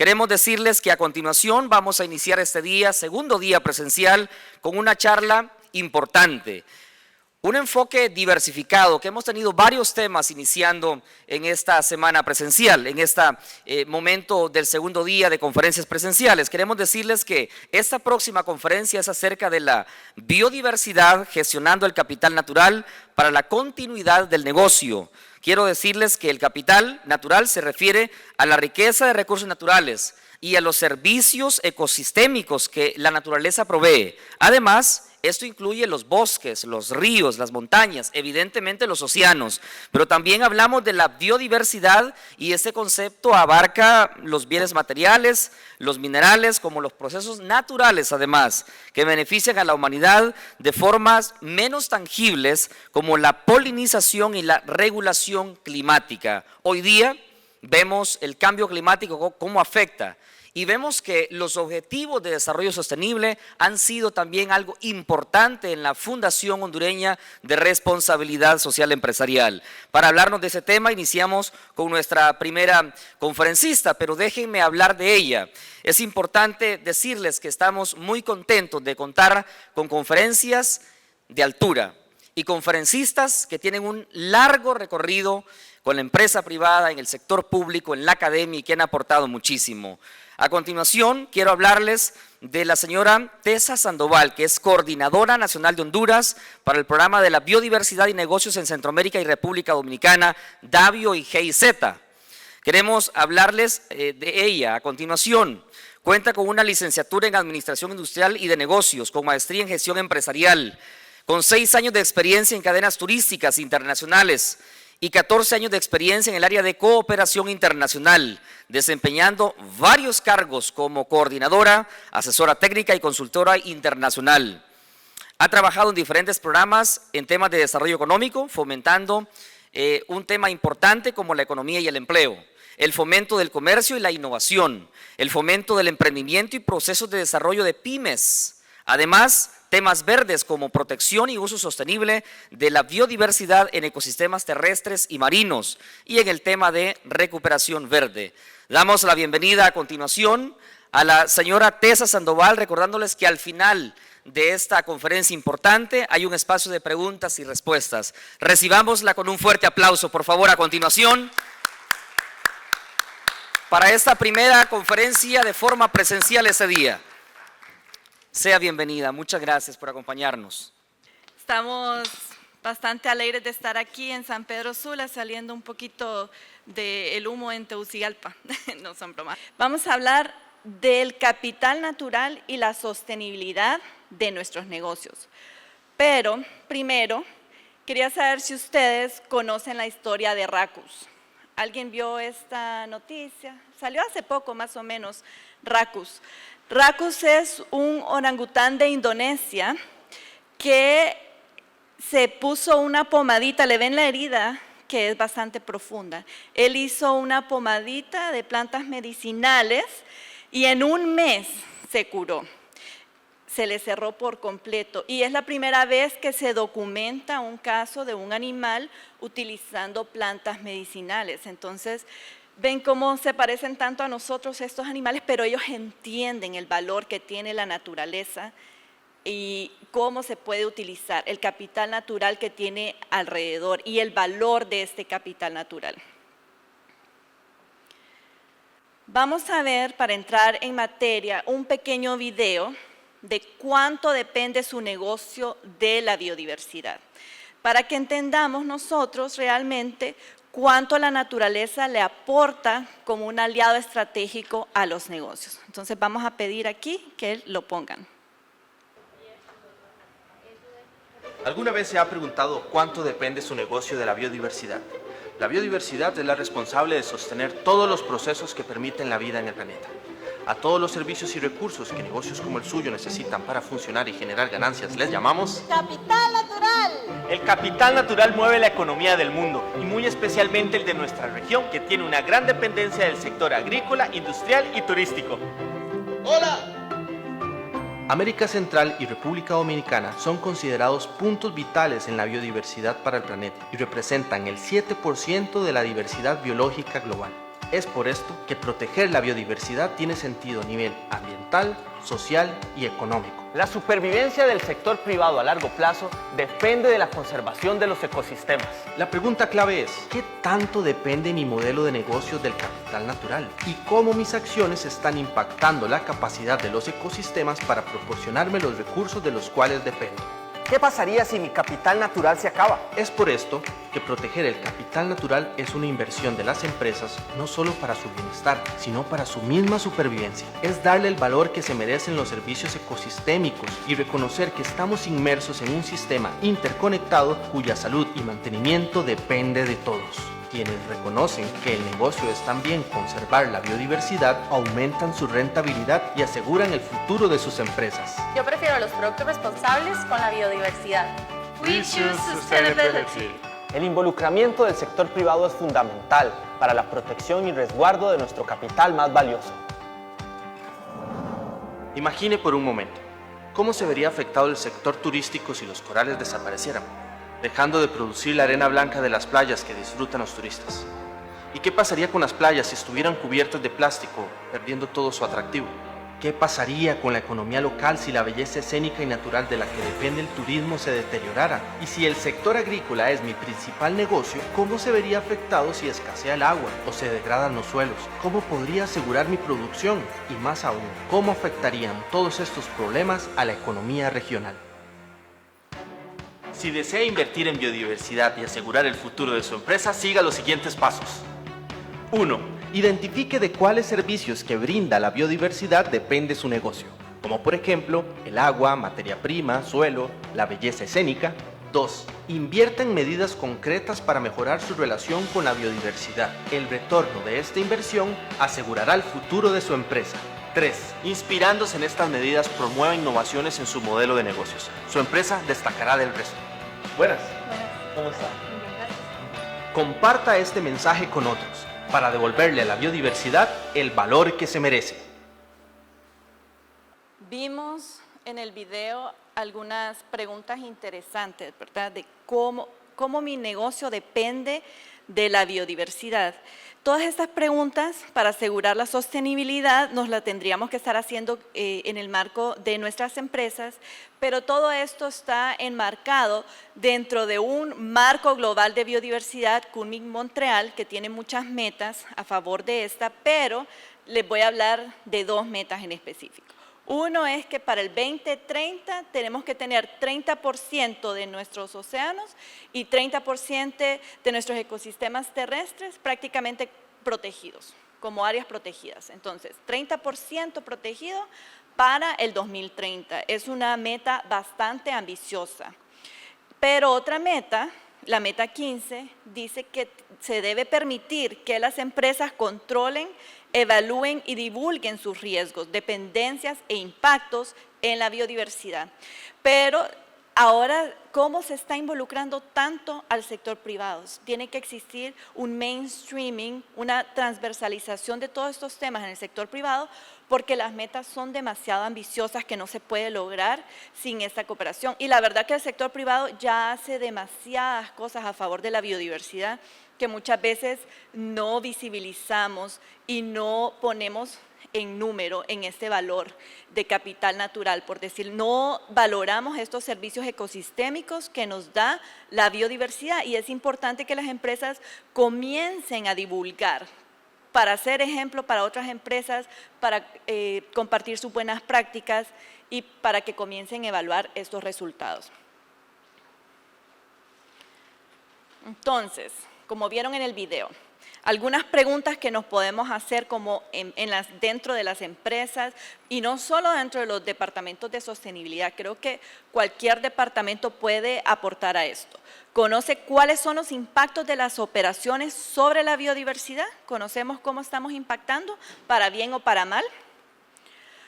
Queremos decirles que a continuación vamos a iniciar este día, segundo día presencial, con una charla importante. Un enfoque diversificado, que hemos tenido varios temas iniciando en esta semana presencial, en este momento del segundo día de conferencias presenciales. Queremos decirles que esta próxima conferencia es acerca de la biodiversidad, gestionando el capital natural para la continuidad del negocio. Quiero decirles que el capital natural se refiere a la riqueza de recursos naturales y a los servicios ecosistémicos que la naturaleza provee. Además, esto incluye los bosques, los ríos, las montañas, evidentemente los océanos, pero también hablamos de la biodiversidad y este concepto abarca los bienes materiales, los minerales, como los procesos naturales además, que benefician a la humanidad de formas menos tangibles como la polinización y la regulación climática. Hoy día vemos el cambio climático cómo afecta. Y vemos que los objetivos de desarrollo sostenible han sido también algo importante en la Fundación Hondureña de Responsabilidad Social Empresarial. Para hablarnos de ese tema iniciamos con nuestra primera conferencista, pero déjenme hablar de ella. Es importante decirles que estamos muy contentos de contar con conferencias de altura y conferencistas que tienen un largo recorrido con la empresa privada, en el sector público, en la academia y que han aportado muchísimo. A continuación, quiero hablarles de la señora Tessa Sandoval, que es Coordinadora Nacional de Honduras para el Programa de la Biodiversidad y Negocios en Centroamérica y República Dominicana, DABIO y GIZ. Queremos hablarles de ella a continuación. Cuenta con una licenciatura en Administración Industrial y de Negocios, con maestría en Gestión Empresarial, con 6 años de experiencia en cadenas turísticas internacionales y 14 años de experiencia en el área de cooperación internacional, desempeñando varios cargos como coordinadora, asesora técnica y consultora internacional. Ha trabajado en diferentes programas en temas de desarrollo económico, fomentando un tema importante como la economía y el empleo, el fomento del comercio y la innovación, el fomento del emprendimiento y procesos de desarrollo de pymes. Además, temas verdes como protección y uso sostenible de la biodiversidad en ecosistemas terrestres y marinos y en el tema de recuperación verde. Damos la bienvenida a continuación a la señora Tessa Sandoval, recordándoles que al final de esta conferencia importante hay un espacio de preguntas y respuestas. Recibámosla con un fuerte aplauso, por favor, a continuación. Para esta primera conferencia de forma presencial ese día. Sea bienvenida, muchas gracias por acompañarnos. Estamos bastante alegres de estar aquí en San Pedro Sula, saliendo un poquito del humo en Tegucigalpa. No son bromas. Vamos a hablar del capital natural y la sostenibilidad de nuestros negocios. Pero primero, quería saber si ustedes conocen la historia de Racus. ¿Alguien vio esta noticia? Salió hace poco más o menos, Racus. Racus es un orangután de Indonesia que se puso una pomadita, le ven la herida que es bastante profunda. Él hizo una pomadita de plantas medicinales y en un mes se curó. Se le cerró por completo y es la primera vez que se documenta un caso de un animal utilizando plantas medicinales. Entonces, ven cómo se parecen tanto a nosotros estos animales, pero ellos entienden el valor que tiene la naturaleza y cómo se puede utilizar el capital natural que tiene alrededor y el valor de este capital natural. Vamos a ver, para entrar en materia, un pequeño video de cuánto depende su negocio de la biodiversidad, para que entendamos nosotros realmente cuánto la naturaleza le aporta como un aliado estratégico a los negocios. Entonces vamos a pedir aquí que lo pongan. ¿Alguna vez se ha preguntado cuánto depende su negocio de la biodiversidad? La biodiversidad es la responsable de sostener todos los procesos que permiten la vida en el planeta. A todos los servicios y recursos que negocios como el suyo necesitan para funcionar y generar ganancias les llamamos ¡capital natural! El capital natural mueve la economía del mundo y muy especialmente el de nuestra región, que tiene una gran dependencia del sector agrícola, industrial y turístico. ¡Hola! América Central y República Dominicana son considerados puntos vitales en la biodiversidad para el planeta y representan el 7% de la diversidad biológica global. Es por esto que proteger la biodiversidad tiene sentido a nivel ambiental, social y económico. La supervivencia del sector privado a largo plazo depende de la conservación de los ecosistemas. La pregunta clave es, ¿qué tanto depende mi modelo de negocio del capital natural? ¿Y cómo mis acciones están impactando la capacidad de los ecosistemas para proporcionarme los recursos de los cuales dependo? ¿Qué pasaría si mi capital natural se acaba? Es por esto que proteger el capital natural es una inversión de las empresas no solo para su bienestar, sino para su misma supervivencia. Es darle el valor que se merecen los servicios ecosistémicos y reconocer que estamos inmersos en un sistema interconectado cuya salud y mantenimiento depende de todos. Quienes reconocen que el negocio es también conservar la biodiversidad, aumentan su rentabilidad y aseguran el futuro de sus empresas. Yo prefiero los productos responsables con la biodiversidad. We choose sustainability. El involucramiento del sector privado es fundamental para la protección y resguardo de nuestro capital más valioso. Imagine por un momento, ¿cómo se vería afectado el sector turístico si los corales desaparecieran, dejando de producir la arena blanca de las playas que disfrutan los turistas? ¿Y qué pasaría con las playas si estuvieran cubiertas de plástico, perdiendo todo su atractivo? ¿Qué pasaría con la economía local si la belleza escénica y natural de la que depende el turismo se deteriorara? Y si el sector agrícola es mi principal negocio, ¿cómo se vería afectado si escasea el agua o se degradan los suelos? ¿Cómo podría asegurar mi producción? Y más aún, ¿cómo afectarían todos estos problemas a la economía regional? Si desea invertir en biodiversidad y asegurar el futuro de su empresa, siga los siguientes pasos. 1. Identifique de cuáles servicios que brinda la biodiversidad depende su negocio, como por ejemplo el agua, materia prima, suelo, la belleza escénica. 2. Invierta en medidas concretas para mejorar su relación con la biodiversidad. El retorno de esta inversión asegurará el futuro de su empresa. 3. Inspirándose en estas medidas, promueva innovaciones en su modelo de negocios. Su empresa destacará del resto. Buenas. ¿Cómo está? Comparta este mensaje con otros para devolverle a la biodiversidad el valor que se merece. Vimos en el video algunas preguntas interesantes, ¿verdad? De cómo mi negocio depende de la biodiversidad. Todas estas preguntas, para asegurar la sostenibilidad, nos las tendríamos que estar haciendo en el marco de nuestras empresas, pero todo esto está enmarcado dentro de un marco global de biodiversidad, Kunming-Montreal, que tiene muchas metas a favor de esta, pero les voy a hablar de dos metas en específico. Uno es que para el 2030 tenemos que tener 30% de nuestros océanos y 30% de nuestros ecosistemas terrestres prácticamente protegidos, como áreas protegidas. Entonces, 30% protegido para el 2030. Es una meta bastante ambiciosa. Pero otra meta, la meta 15, dice que se debe permitir que las empresas controlen, evalúen y divulguen sus riesgos, dependencias e impactos en la biodiversidad. Pero ahora, ¿cómo se está involucrando tanto al sector privado? Tiene que existir un mainstreaming, una transversalización de todos estos temas en el sector privado, porque las metas son demasiado ambiciosas que no se puede lograr sin esta cooperación. Y la verdad que el sector privado ya hace demasiadas cosas a favor de la biodiversidad que muchas veces no visibilizamos y no ponemos en número en este valor de capital natural, por decir, no valoramos estos servicios ecosistémicos que nos da la biodiversidad, y es importante que las empresas comiencen a divulgar para ser ejemplo para otras empresas, para compartir sus buenas prácticas y para que comiencen a evaluar estos resultados. Entonces, como vieron en el video, algunas preguntas que nos podemos hacer como dentro de las empresas y no solo dentro de los departamentos de sostenibilidad. Creo que cualquier departamento puede aportar a esto. ¿Conoce cuáles son los impactos de las operaciones sobre la biodiversidad? ¿Conocemos cómo estamos impactando, para bien o para mal?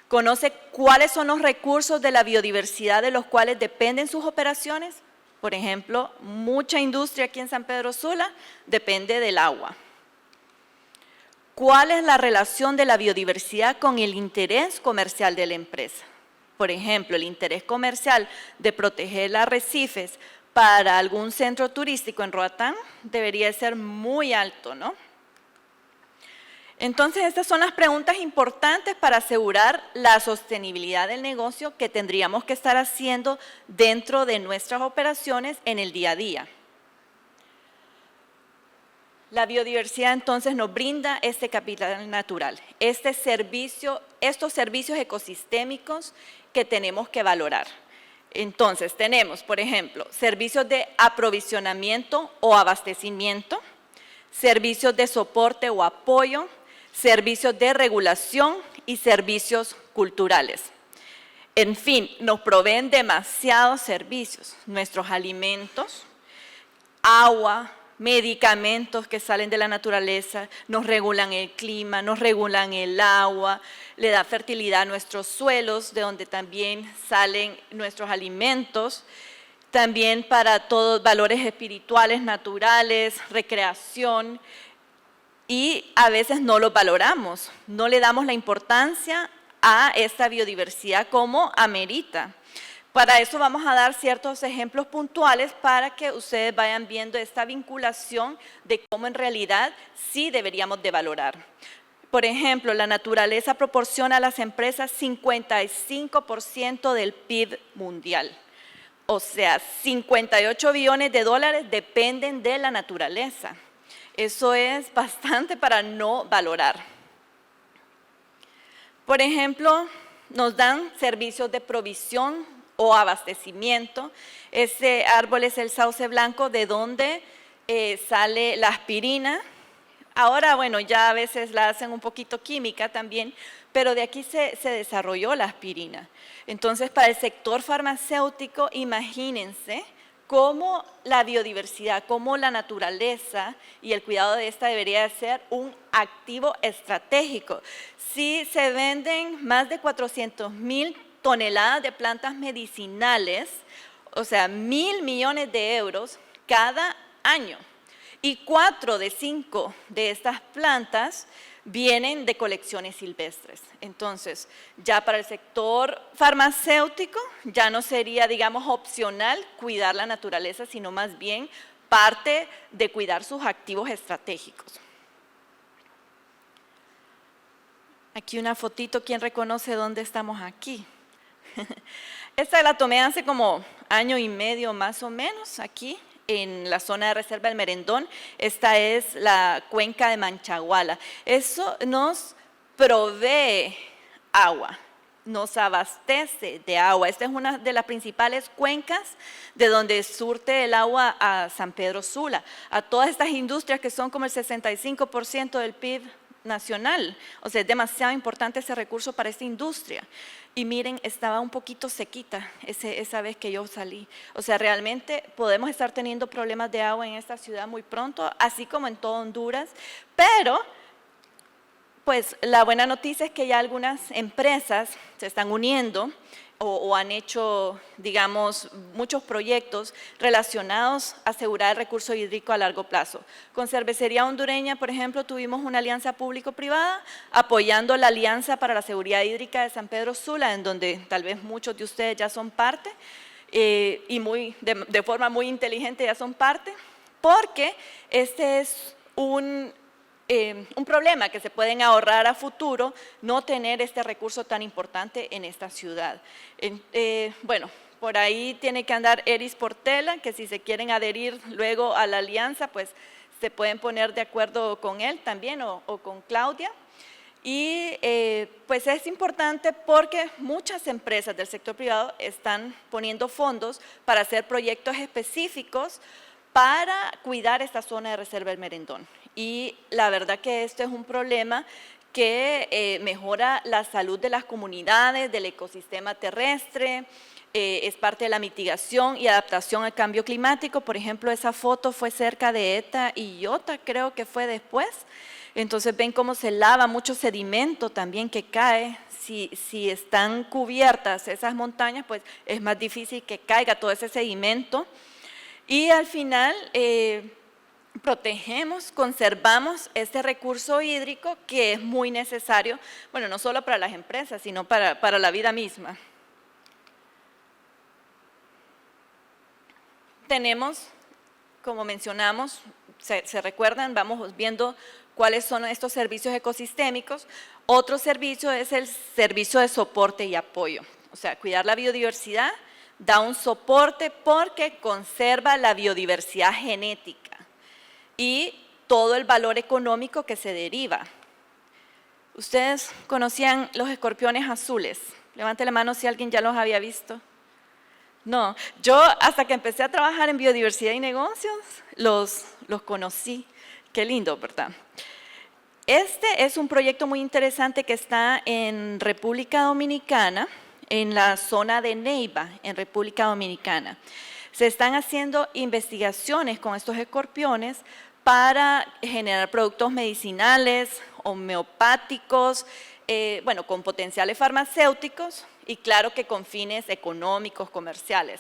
¿Conoce cuáles son los recursos de la biodiversidad de los cuales dependen sus operaciones? Por ejemplo, mucha industria aquí en San Pedro Sula depende del agua. ¿Cuál es la relación de la biodiversidad con el interés comercial de la empresa? Por ejemplo, el interés comercial de proteger los arrecifes para algún centro turístico en Roatán debería ser muy alto, ¿no? Entonces, estas son las preguntas importantes para asegurar la sostenibilidad del negocio que tendríamos que estar haciendo dentro de nuestras operaciones en el día a día. La biodiversidad entonces nos brinda este capital natural, estos servicios ecosistémicos que tenemos que valorar. Entonces, tenemos, por ejemplo, servicios de aprovisionamiento o abastecimiento, servicios de soporte o apoyo, servicios de regulación y servicios culturales. En fin, nos proveen demasiados servicios, nuestros alimentos, agua, medicamentos que salen de la naturaleza, nos regulan el clima, nos regulan el agua, le da fertilidad a nuestros suelos, de donde también salen nuestros alimentos, también para todos valores espirituales, naturales, recreación, y a veces no los valoramos, no le damos la importancia a esta biodiversidad como amerita. Para eso vamos a dar ciertos ejemplos puntuales para que ustedes vayan viendo esta vinculación de cómo en realidad sí deberíamos de valorar. Por ejemplo, la naturaleza proporciona a las empresas 55% del PIB mundial. O sea, 58 billones de dólares dependen de la naturaleza. Eso es bastante para no valorar. Por ejemplo, nos dan servicios de provisión o abastecimiento. Ese árbol es el sauce blanco, de donde sale la aspirina. Ahora, bueno, ya a veces la hacen un poquito química también, pero de aquí se desarrolló la aspirina. Entonces, para el sector farmacéutico, imagínense cómo la biodiversidad, cómo la naturaleza y el cuidado de esta debería ser un activo estratégico. Si se venden más de 400,000 toneladas de plantas medicinales, o sea, 1.000 millones de euros cada año. Y 4 de 5 de estas plantas vienen de colecciones silvestres. Entonces, ya para el sector farmacéutico, ya no sería, digamos, opcional cuidar la naturaleza, sino más bien parte de cuidar sus activos estratégicos. Aquí una fotito, ¿quién reconoce dónde estamos aquí? Esta la tomé hace como año y medio más o menos, aquí en la zona de reserva del Merendón. Esta es la cuenca de Manchaguala. Eso nos provee agua, nos abastece de agua. Esta es una de las principales cuencas de donde surte el agua a San Pedro Sula, a todas estas industrias que son como el 65% del PIB nacional. O sea, es demasiado importante ese recurso para esta industria. Y miren, estaba un poquito sequita esa vez que yo salí. O sea, realmente podemos estar teniendo problemas de agua en esta ciudad muy pronto, así como en todo Honduras, pero pues la buena noticia es que ya algunas empresas se están uniendo o han hecho, digamos, muchos proyectos relacionados a asegurar el recurso hídrico a largo plazo. Con Cervecería Hondureña, por ejemplo, tuvimos una alianza público-privada apoyando la Alianza para la Seguridad Hídrica de San Pedro Sula, en donde tal vez muchos de ustedes ya son parte y de forma muy inteligente ya son parte, porque este es un problema que se pueden ahorrar a futuro, no tener este recurso tan importante en esta ciudad. Bueno, por ahí tiene que andar Eris Portela, que si se quieren adherir luego a la alianza, pues se pueden poner de acuerdo con él también o con Claudia. Y pues es importante porque muchas empresas del sector privado están poniendo fondos para hacer proyectos específicos para cuidar esta zona de reserva del Merendón. Y la verdad que esto es un problema que mejora la salud de las comunidades, del ecosistema terrestre, es parte de la mitigación y adaptación al cambio climático. Por ejemplo, esa foto fue cerca de Eta y Iota, creo que fue después. Entonces ven cómo se lava mucho sedimento también que cae. Si están cubiertas esas montañas, pues es más difícil que caiga todo ese sedimento. Y al final protegemos, conservamos este recurso hídrico que es muy necesario, bueno, no solo para las empresas, sino para la vida misma. Tenemos, como mencionamos, se recuerdan, vamos viendo cuáles son estos servicios ecosistémicos. Otro servicio es el servicio de soporte y apoyo. O sea, cuidar la biodiversidad da un soporte porque conserva la biodiversidad genética y todo el valor económico que se deriva. ¿Ustedes conocían los escorpiones azules? Levante la mano si alguien ya los había visto. No, yo hasta que empecé a trabajar en biodiversidad y negocios, los conocí. Qué lindo, ¿verdad? Este es un proyecto muy interesante que está en República Dominicana, en la zona de Neiva, en República Dominicana. Se están haciendo investigaciones con estos escorpiones para generar productos medicinales, homeopáticos, bueno, con potenciales farmacéuticos y claro que con fines económicos, comerciales.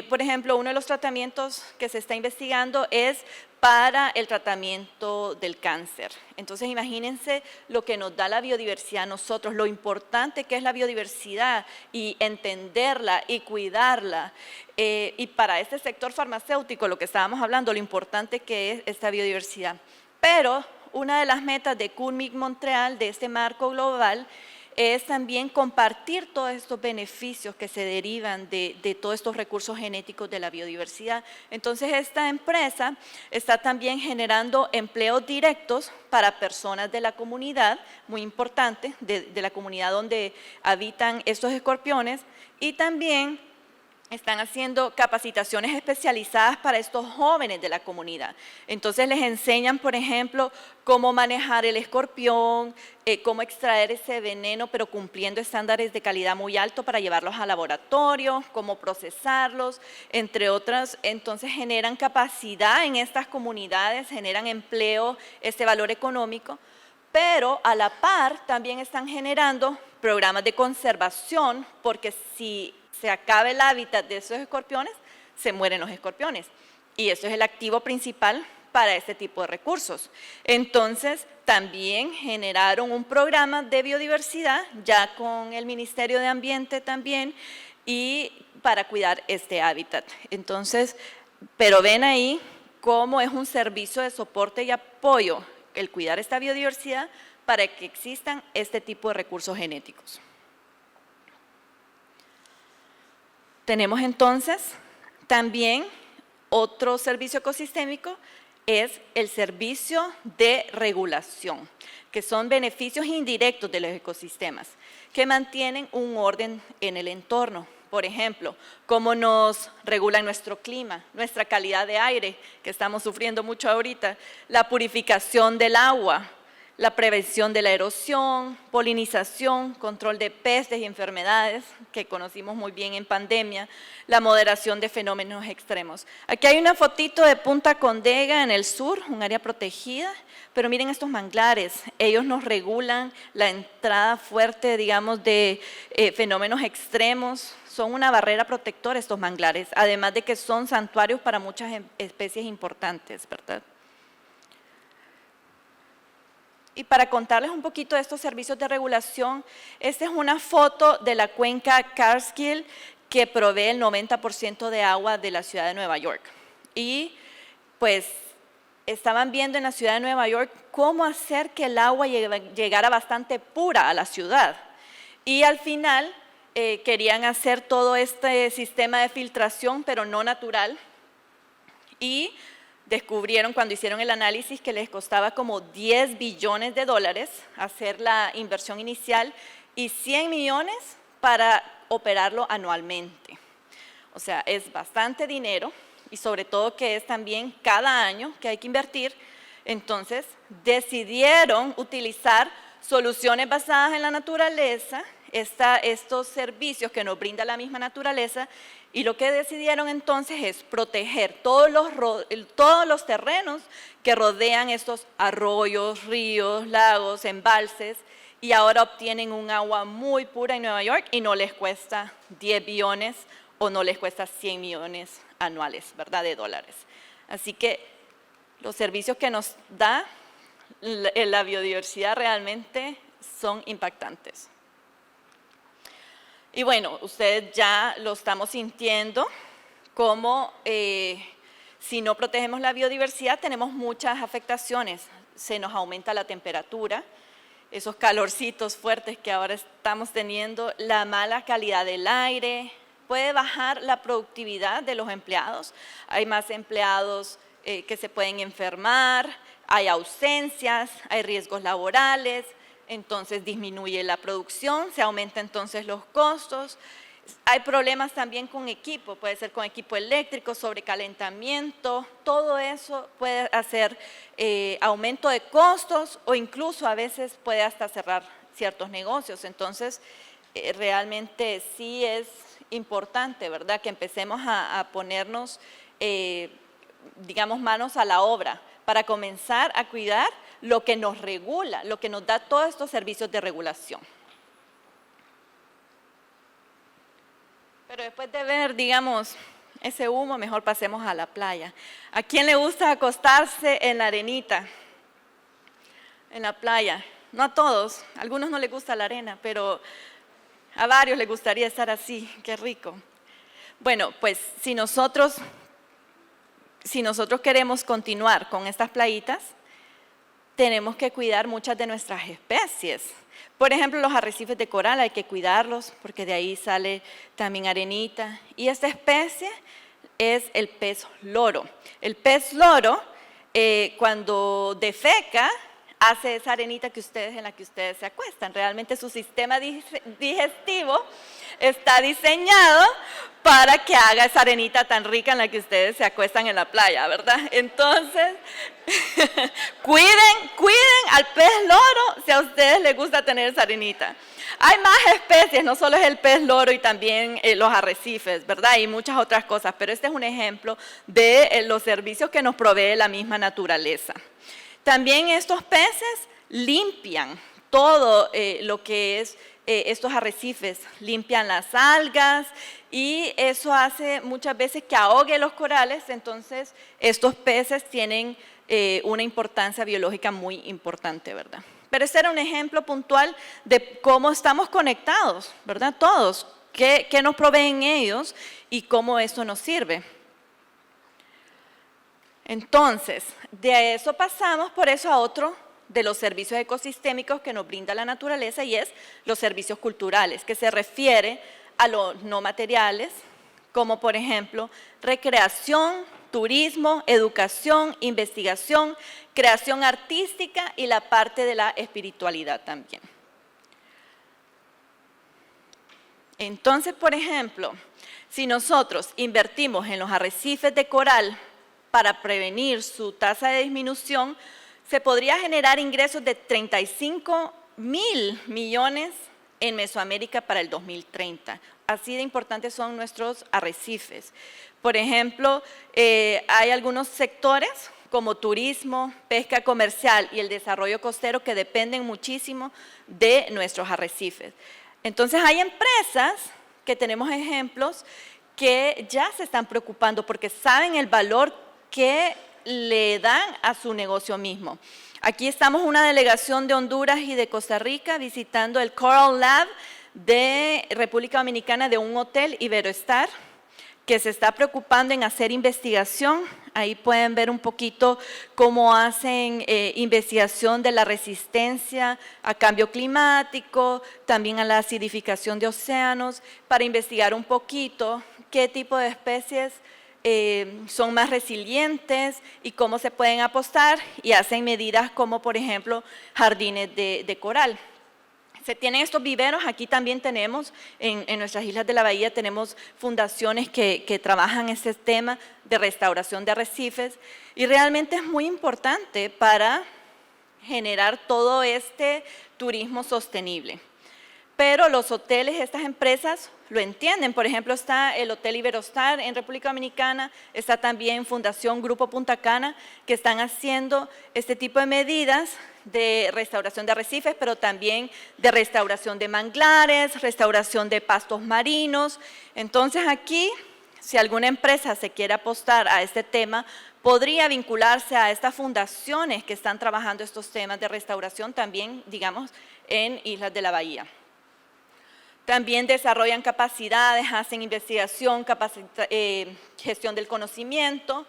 Por ejemplo, uno de los tratamientos que se está investigando es para el tratamiento del cáncer. Entonces, imagínense lo que nos da la biodiversidad a nosotros, lo importante que es la biodiversidad y entenderla y cuidarla. Y para este sector farmacéutico, lo que estábamos hablando, lo importante que es esta biodiversidad. Pero una de las metas de CUNMIC Montreal, de este marco global, es también compartir todos estos beneficios que se derivan de todos estos recursos genéticos de la biodiversidad. Entonces, esta empresa está también generando empleos directos para personas de la comunidad, muy importante, de la comunidad donde habitan estos escorpiones, y también están haciendo capacitaciones especializadas para estos jóvenes de la comunidad. Entonces les enseñan, por ejemplo, cómo manejar el escorpión, cómo extraer ese veneno, pero cumpliendo estándares de calidad muy alto para llevarlos al laboratorio, cómo procesarlos, entre otras. Entonces generan capacidad en estas comunidades, generan empleo, este valor económico, pero a la par también están generando programas de conservación, porque si se acaba el hábitat de esos escorpiones, se mueren los escorpiones. Y eso es el activo principal para este tipo de recursos. Entonces, también generaron un programa de biodiversidad, ya con el Ministerio de Ambiente también, y para cuidar este hábitat. Entonces, pero ven ahí cómo es un servicio de soporte y apoyo el cuidar esta biodiversidad para que existan este tipo de recursos genéticos. Tenemos entonces también otro servicio ecosistémico, es el servicio de regulación, que son beneficios indirectos de los ecosistemas, que mantienen un orden en el entorno. Por ejemplo, cómo nos regulan nuestro clima, nuestra calidad de aire, que estamos sufriendo mucho ahorita, la purificación del agua, la prevención de la erosión, polinización, control de pestes y enfermedades, que conocimos muy bien en pandemia, la moderación de fenómenos extremos. Aquí hay una fotito de Punta Condega en el sur, un área protegida, pero miren estos manglares, ellos nos regulan la entrada fuerte, digamos, de fenómenos extremos, son una barrera protectora estos manglares, además de que son santuarios para muchas especies importantes, ¿verdad? Y para contarles un poquito de estos servicios de regulación, esta es una foto de la cuenca Catskill que provee el 90% de agua de la ciudad de Nueva York. Y pues estaban viendo en la ciudad de Nueva York cómo hacer que el agua llegara bastante pura a la ciudad. Y al final querían hacer todo este sistema de filtración, pero no natural. Y descubrieron cuando hicieron el análisis que les costaba como 10 billones de dólares hacer la inversión inicial y 100 millones para operarlo anualmente. O sea, es bastante dinero y sobre todo que es también cada año que hay que invertir. Entonces, decidieron utilizar soluciones basadas en la naturaleza, estos servicios que nos brinda la misma naturaleza, y lo que decidieron entonces es proteger todos los terrenos que rodean estos arroyos, ríos, lagos, embalses, y ahora obtienen un agua muy pura en Nueva York y no les cuesta 10 billones o no les cuesta 100 millones anuales, ¿verdad?, de dólares. Así que los servicios que nos da la biodiversidad realmente son impactantes. Y bueno, ustedes ya lo estamos sintiendo, cómo Si no protegemos la biodiversidad, tenemos muchas afectaciones. Se nos aumenta la temperatura, esos calorcitos fuertes que ahora estamos teniendo, la mala calidad del aire, puede bajar la productividad de los empleados. Hay más empleados que se pueden enfermar, hay ausencias, hay riesgos laborales, entonces disminuye la producción, se aumentan entonces los costos. Hay problemas también con equipo, puede ser con equipo eléctrico, sobrecalentamiento, todo eso puede hacer aumento de costos o incluso a veces puede hasta cerrar ciertos negocios. Entonces, realmente sí es importante, ¿verdad?, que empecemos a ponernos, digamos, manos a la obra para comenzar a cuidar lo que nos regula, lo que nos da todos estos servicios de regulación. Pero después de ver, digamos, ese humo, mejor pasemos a la playa. ¿A quién le gusta acostarse en la arenita? En la playa. No a todos, a algunos no les gusta la arena, pero a varios les gustaría estar así, qué rico. Bueno, pues si nosotros queremos continuar con estas playitas, tenemos que cuidar muchas de nuestras especies. Por ejemplo, los arrecifes de coral hay que cuidarlos porque de ahí sale también arenita. Y esta especie es el pez loro. El pez loro, cuando defeca, hace esa arenita en la que ustedes se acuestan. Realmente su sistema digestivo está diseñado para que haga esa arenita tan rica en la que ustedes se acuestan en la playa, ¿verdad? Entonces, cuiden al pez loro si a ustedes les gusta tener esa arenita. Hay más especies, no solo es el pez loro y también los arrecifes, ¿verdad? Y muchas otras cosas, pero este es un ejemplo de los servicios que nos provee la misma naturaleza. También estos peces limpian todo lo que es estos arrecifes, limpian las algas y eso hace muchas veces que ahogue los corales, entonces estos peces tienen una importancia biológica muy importante, ¿verdad? Pero este era un ejemplo puntual de cómo estamos conectados, ¿verdad? Todos, qué nos proveen ellos y cómo eso nos sirve. Entonces, de eso pasamos por eso a otro de los servicios ecosistémicos que nos brinda la naturaleza y es los servicios culturales, que se refiere a los no materiales, como por ejemplo recreación, turismo, educación, investigación, creación artística y la parte de la espiritualidad también. Entonces, por ejemplo, si nosotros invertimos en los arrecifes de coral para prevenir su tasa de disminución, se podría generar ingresos de 35.000 millones en Mesoamérica para el 2030. Así de importantes son nuestros arrecifes. Por ejemplo, hay algunos sectores como turismo, pesca comercial y el desarrollo costero que dependen muchísimo de nuestros arrecifes. Entonces hay empresas que tenemos ejemplos que ya se están preocupando porque saben el valor que le dan a su negocio mismo. Aquí estamos una delegación de Honduras y de Costa Rica visitando el Coral Lab de República Dominicana de un hotel Iberoestar que se está preocupando en hacer investigación. Ahí pueden ver un poquito cómo hacen investigación de la resistencia a cambio climático, también a la acidificación de océanos, para investigar un poquito qué tipo de especies son más resilientes y cómo se pueden apostar y hacen medidas como por ejemplo jardines de coral. Se tienen estos viveros, aquí también tenemos, en nuestras islas de la bahía tenemos fundaciones que trabajan este tema de restauración de arrecifes y realmente es muy importante para generar todo este turismo sostenible. Pero los hoteles, estas empresas lo entienden. Por ejemplo, está el Hotel Iberostar en República Dominicana, está también Fundación Grupo Punta Cana, que están haciendo este tipo de medidas de restauración de arrecifes, pero también de restauración de manglares, restauración de pastos marinos. Entonces aquí, si alguna empresa se quiere apostar a este tema, podría vincularse a estas fundaciones que están trabajando estos temas de restauración también, digamos, en Islas de la Bahía. También desarrollan capacidades, hacen investigación, gestión del conocimiento.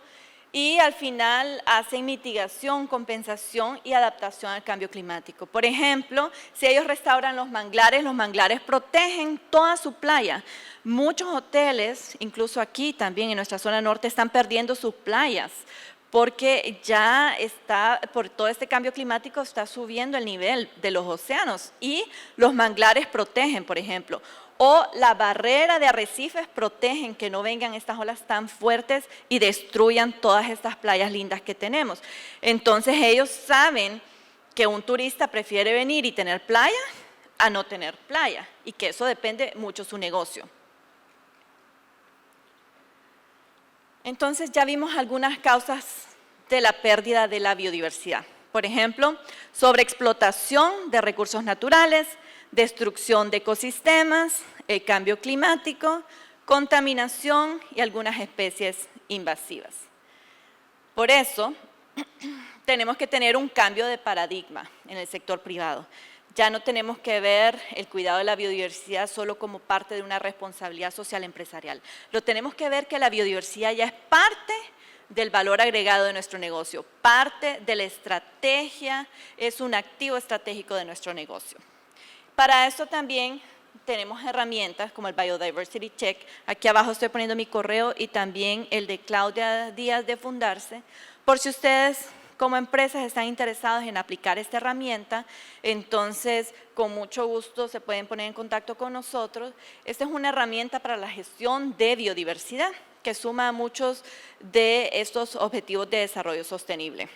y al final hacen mitigación, compensación y adaptación al cambio climático. Por ejemplo, si ellos restauran los manglares protegen toda su playa. Muchos hoteles, incluso aquí también en nuestra zona norte, están perdiendo sus playas porque ya está, por todo este cambio climático, está subiendo el nivel de los océanos y los manglares protegen, por ejemplo. O la barrera de arrecifes protegen que no vengan estas olas tan fuertes y destruyan todas estas playas lindas que tenemos. Entonces ellos saben que un turista prefiere venir y tener playa a no tener playa y que eso depende mucho de su negocio. Entonces ya vimos algunas causas de la pérdida de la biodiversidad. Por ejemplo, sobreexplotación de recursos naturales, destrucción de ecosistemas, el cambio climático, contaminación y algunas especies invasivas. Por eso, tenemos que tener un cambio de paradigma en el sector privado. Ya no tenemos que ver el cuidado de la biodiversidad solo como parte de una responsabilidad social empresarial. Lo tenemos que ver que la biodiversidad ya es parte del valor agregado de nuestro negocio, parte de la estrategia, es un activo estratégico de nuestro negocio. Para esto también tenemos herramientas como el Biodiversity Check. Aquí abajo estoy poniendo mi correo y también el de Claudia Díaz de Fundarse. Por si ustedes como empresas están interesados en aplicar esta herramienta, entonces con mucho gusto se pueden poner en contacto con nosotros. Esta es una herramienta para la gestión de biodiversidad que suma a muchos de estos objetivos de desarrollo sostenible.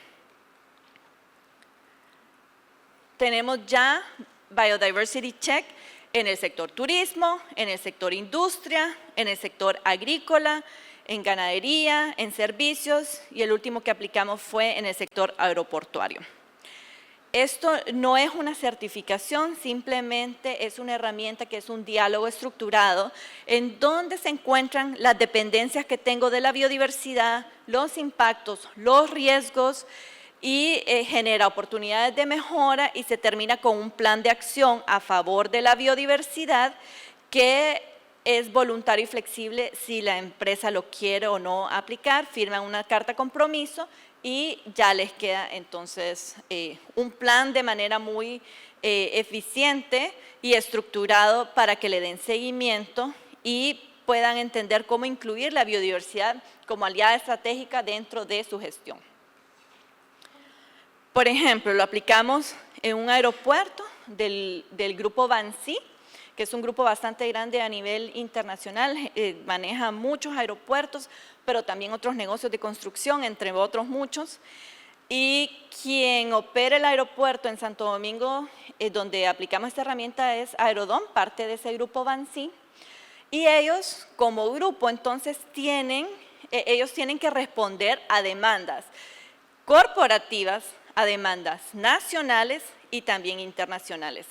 Tenemos ya Biodiversity Check en el sector turismo, en el sector industria, en el sector agrícola, en ganadería, en servicios y el último que aplicamos fue en el sector aeroportuario. Esto no es una certificación, simplemente es una herramienta que es un diálogo estructurado en donde se encuentran las dependencias que tengo de la biodiversidad, los impactos, los riesgos, y genera oportunidades de mejora y se termina con un plan de acción a favor de la biodiversidad que es voluntario y flexible si la empresa lo quiere o no aplicar, firman una carta compromiso y ya les queda entonces un plan de manera muy eficiente y estructurado para que le den seguimiento y puedan entender cómo incluir la biodiversidad como aliada estratégica dentro de su gestión. Por ejemplo, lo aplicamos en un aeropuerto del grupo Vinci, que es un grupo bastante grande a nivel internacional, maneja muchos aeropuertos, pero también otros negocios de construcción, entre otros muchos. Y quien opera el aeropuerto en Santo Domingo, donde aplicamos esta herramienta, es Aerodom, parte de ese grupo Vinci. Y ellos, como grupo, entonces ellos tienen que responder a demandas corporativas, a demandas nacionales y también internacionales.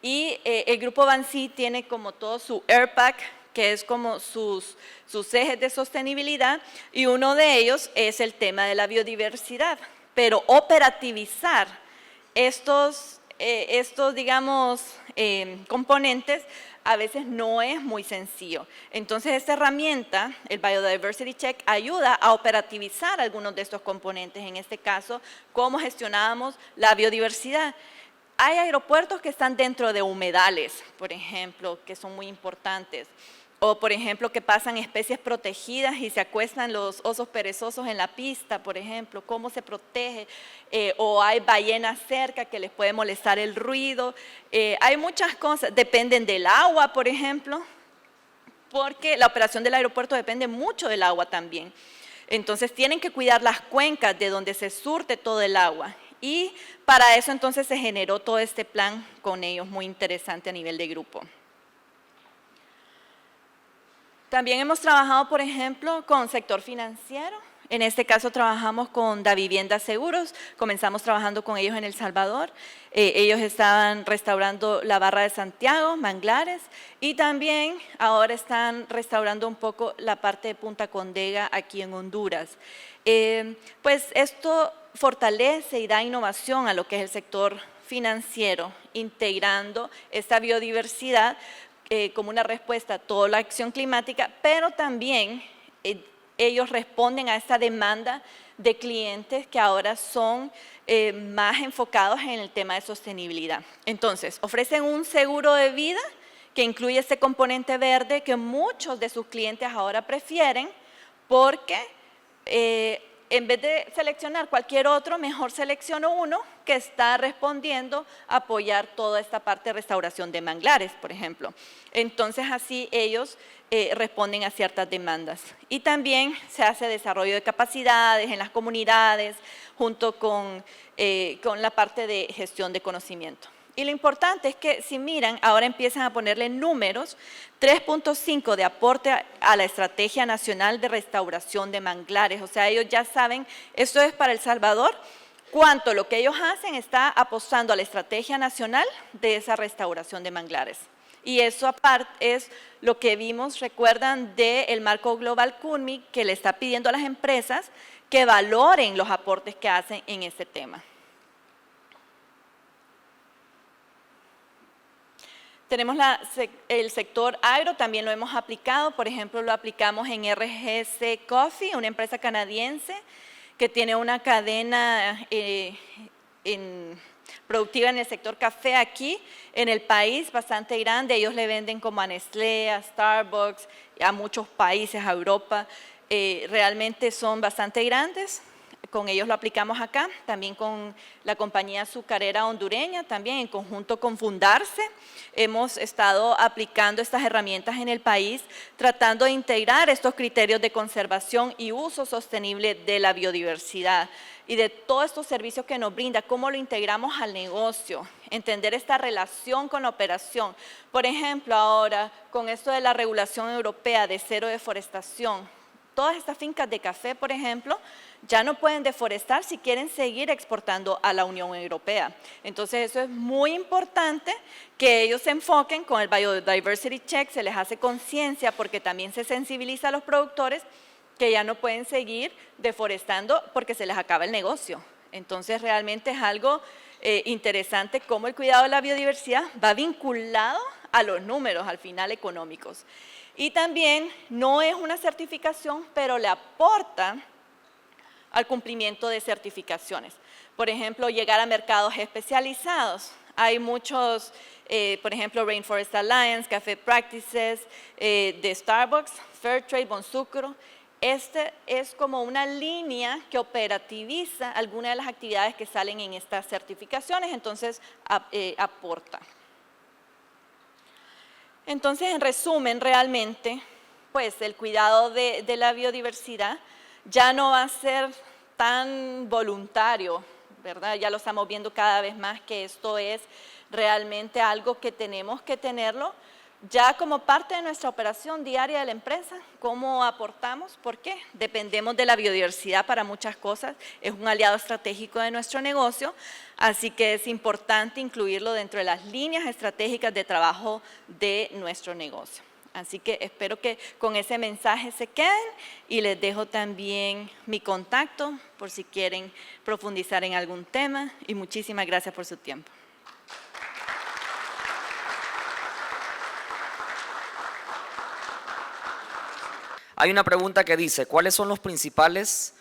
Y el grupo Vinci tiene como todo su AirPack, que es como sus ejes de sostenibilidad, y uno de ellos es el tema de la biodiversidad. Pero operativizar estos digamos, componentes a veces no es muy sencillo. Entonces, esta herramienta, el Biodiversity Check, ayuda a operativizar algunos de estos componentes. En este caso, cómo gestionamos la biodiversidad. Hay aeropuertos que están dentro de humedales, por ejemplo, que son muy importantes. O, por ejemplo, que pasan especies protegidas y se acuestan los osos perezosos en la pista, por ejemplo, cómo se protege. O hay ballenas cerca que les puede molestar el ruido. Hay muchas cosas, dependen del agua, por ejemplo, porque la operación del aeropuerto depende mucho del agua también. Entonces, tienen que cuidar las cuencas de donde se surte todo el agua. Y para eso, entonces, se generó todo este plan con ellos, muy interesante a nivel de grupo. También hemos trabajado, por ejemplo, con sector financiero. En este caso trabajamos con Davivienda Seguros, comenzamos trabajando con ellos en El Salvador. Ellos estaban restaurando la Barra de Santiago, manglares, y también ahora están restaurando un poco la parte de Punta Condega aquí en Honduras. Pues esto fortalece y da innovación a lo que es el sector financiero, integrando esta biodiversidad como una respuesta a toda la acción climática, pero también ellos responden a esta demanda de clientes que ahora son más enfocados en el tema de sostenibilidad. Entonces, ofrecen un seguro de vida que incluye este componente verde que muchos de sus clientes ahora prefieren porque en vez de seleccionar cualquier otro, mejor selecciono uno que está respondiendo a apoyar toda esta parte de restauración de manglares, por ejemplo. Entonces, así ellos responden a ciertas demandas. Y también se hace desarrollo de capacidades en las comunidades, junto con la parte de gestión de conocimiento. Y lo importante es que si miran, ahora empiezan a ponerle números, 3.5 de aporte a la Estrategia Nacional de Restauración de Manglares. O sea, ellos ya saben, esto es para El Salvador, cuánto lo que ellos hacen está apostando a la Estrategia Nacional de esa restauración de manglares. Y eso aparte es lo que vimos, recuerdan, del marco global CUNMI, que le está pidiendo a las empresas que valoren los aportes que hacen en este tema. Tenemos el sector agro, también lo hemos aplicado, por ejemplo, lo aplicamos en RGC Coffee, una empresa canadiense que tiene una cadena productiva en el sector café aquí en el país bastante grande. Ellos le venden como a Nestlé, a Starbucks, a muchos países, a Europa. Realmente son bastante grandes. Con ellos lo aplicamos acá, también con la compañía azucarera hondureña, también en conjunto con Fundarse. Hemos estado aplicando estas herramientas en el país, tratando de integrar estos criterios de conservación y uso sostenible de la biodiversidad y de todos estos servicios que nos brinda, cómo lo integramos al negocio, entender esta relación con la operación. Por ejemplo, ahora, con esto de la regulación europea de cero deforestación, todas estas fincas de café, por ejemplo, ya no pueden deforestar si quieren seguir exportando a la Unión Europea. Entonces, eso es muy importante que ellos se enfoquen con el Biodiversity Check, se les hace conciencia porque también se sensibiliza a los productores que ya no pueden seguir deforestando porque se les acaba el negocio. Entonces, realmente es algo interesante cómo el cuidado de la biodiversidad va vinculado a los números al final económicos. Y también no es una certificación, pero le aporta al cumplimiento de certificaciones. Por ejemplo, llegar a mercados especializados. Hay muchos, por ejemplo, Rainforest Alliance, Café Practices, de Starbucks, Fairtrade, Bonsucro. Este es como una línea que operativiza algunas de las actividades que salen en estas certificaciones, entonces aporta. Entonces, en resumen, realmente, pues el cuidado de la biodiversidad ya no va a ser tan voluntario, ¿verdad? Ya lo estamos viendo cada vez más que esto es realmente algo que tenemos que tenerlo ya como parte de nuestra operación diaria de la empresa. ¿Cómo aportamos? ¿Por qué? Dependemos de la biodiversidad para muchas cosas, es un aliado estratégico de nuestro negocio, así que es importante incluirlo dentro de las líneas estratégicas de trabajo de nuestro negocio. Así que espero que con ese mensaje se queden y les dejo también mi contacto por si quieren profundizar en algún tema y muchísimas gracias por su tiempo. Hay una pregunta que dice, ¿cuáles son los principales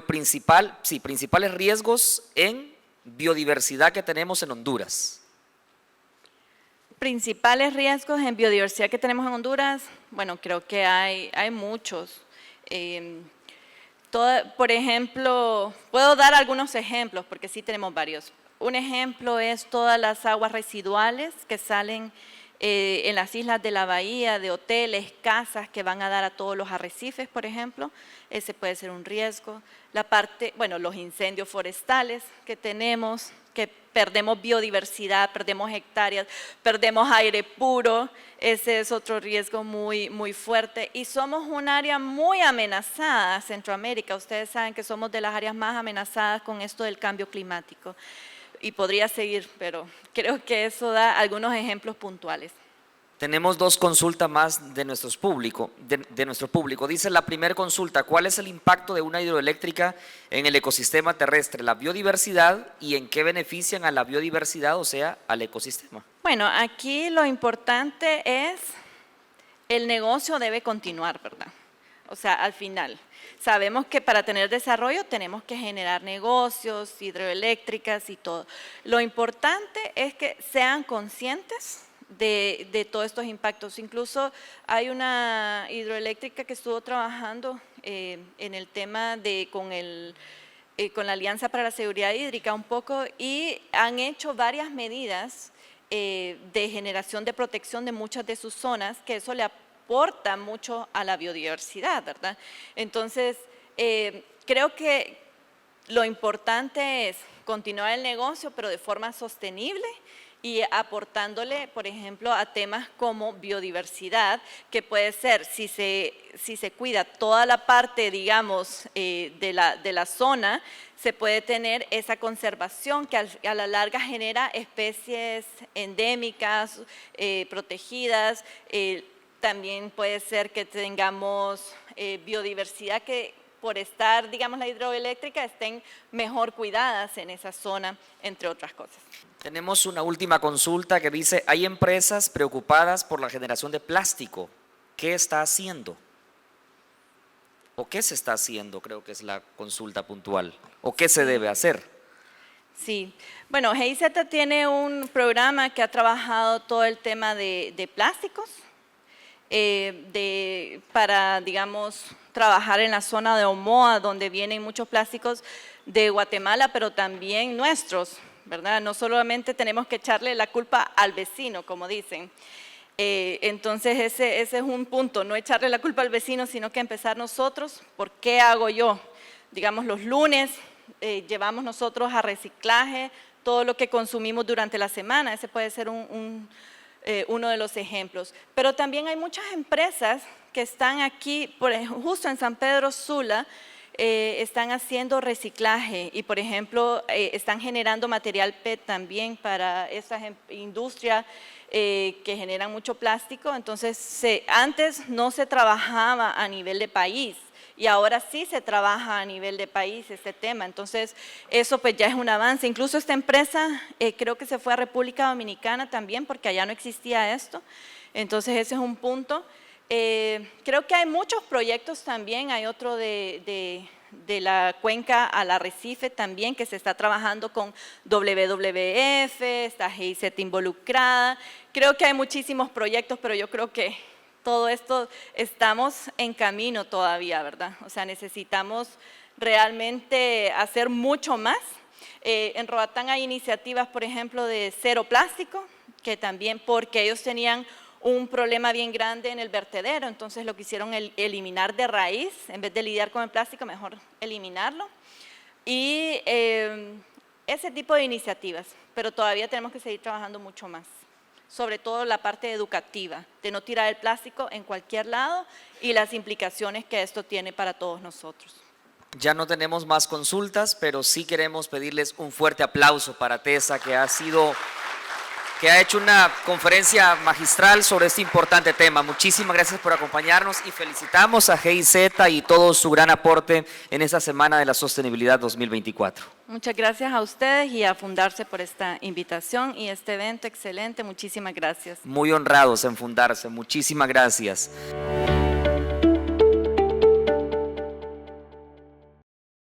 principales riesgos en biodiversidad que tenemos en Honduras? Principales riesgos en biodiversidad que tenemos en Honduras, bueno, creo que hay muchos. Por ejemplo, puedo dar algunos ejemplos porque sí tenemos varios. Un ejemplo es todas las aguas residuales que salen en las islas de la bahía, de hoteles, casas que van a dar a todos los arrecifes, por ejemplo. Ese puede ser un riesgo. Los incendios forestales que tenemos, que perdemos biodiversidad, perdemos hectáreas, perdemos aire puro, ese es otro riesgo muy, muy fuerte. Y somos un área muy amenazada, Centroamérica, ustedes saben que somos de las áreas más amenazadas con esto del cambio climático. Y podría seguir, pero creo que eso da algunos ejemplos puntuales. Tenemos dos consultas más de nuestro público. Dice la primera consulta, ¿cuál es el impacto de una hidroeléctrica en el ecosistema terrestre, la biodiversidad y en qué benefician a la biodiversidad, o sea, al ecosistema? Bueno, aquí lo importante es, el negocio debe continuar, ¿verdad? o sea, al final. Sabemos que para tener desarrollo tenemos que generar negocios, hidroeléctricas y todo. Lo importante es que sean conscientes de todos estos impactos. Incluso hay una hidroeléctrica que estuvo trabajando en el tema con la Alianza para la Seguridad Hídrica un poco, y han hecho varias medidas de generación de protección de muchas de sus zonas, que eso le aporta mucho a la biodiversidad, ¿verdad? Entonces, creo que lo importante es continuar el negocio, pero de forma sostenible y aportándole, por ejemplo, a temas como biodiversidad, que puede ser, si se cuida toda la parte, digamos, de la zona, se puede tener esa conservación que a la larga genera especies endémicas, protegidas. También puede ser que tengamos biodiversidad que por estar, digamos, la hidroeléctrica estén mejor cuidadas en esa zona, entre otras cosas. Tenemos una última consulta que dice, hay empresas preocupadas por la generación de plástico. ¿Qué está haciendo? ¿O qué se está haciendo? Creo que es la consulta puntual. ¿O qué se debe hacer? Sí, bueno, GIZ tiene un programa que ha trabajado todo el tema de plásticos, para, digamos, trabajar en la zona de Omoa, donde vienen muchos plásticos de Guatemala, pero también nuestros, ¿verdad? No solamente tenemos que echarle la culpa al vecino, como dicen. Entonces, ese es un punto, no echarle la culpa al vecino, sino que empezar nosotros. ¿Por qué hago yo? Digamos, los lunes llevamos nosotros a reciclaje todo lo que consumimos durante la semana. Ese puede ser uno de los ejemplos. Pero también hay muchas empresas que están aquí, justo en San Pedro Sula, están haciendo reciclaje y, por ejemplo, están generando material PET también para esas industrias que generan mucho plástico. Entonces, antes no se trabajaba a nivel de país y ahora sí se trabaja a nivel de país este tema. Entonces, eso pues ya es un avance. Incluso esta empresa creo que se fue a República Dominicana también porque allá no existía esto. Entonces, ese es un punto. Creo que hay muchos proyectos también, hay otro de la cuenca al arrecife también que se está trabajando con WWF, está GIZ involucrada. Creo que hay muchísimos proyectos, pero yo creo que todo esto estamos en camino todavía, ¿verdad? O sea, necesitamos realmente hacer mucho más. En Roatán hay iniciativas, por ejemplo, de cero plástico, que también porque ellos tenían un problema bien grande en el vertedero, entonces lo quisieron eliminar de raíz, en vez de lidiar con el plástico, mejor eliminarlo. Y ese tipo de iniciativas, pero todavía tenemos que seguir trabajando mucho más, sobre todo la parte educativa, de no tirar el plástico en cualquier lado y las implicaciones que esto tiene para todos nosotros. Ya no tenemos más consultas, pero sí queremos pedirles un fuerte aplauso para Tessa, que ha hecho una conferencia magistral sobre este importante tema. Muchísimas gracias por acompañarnos y felicitamos a GIZ y todo su gran aporte en esta Semana de la Sostenibilidad 2024. Muchas gracias a ustedes y a Fundarse por esta invitación y este evento excelente. Muchísimas gracias. Muy honrados en Fundarse. Muchísimas gracias.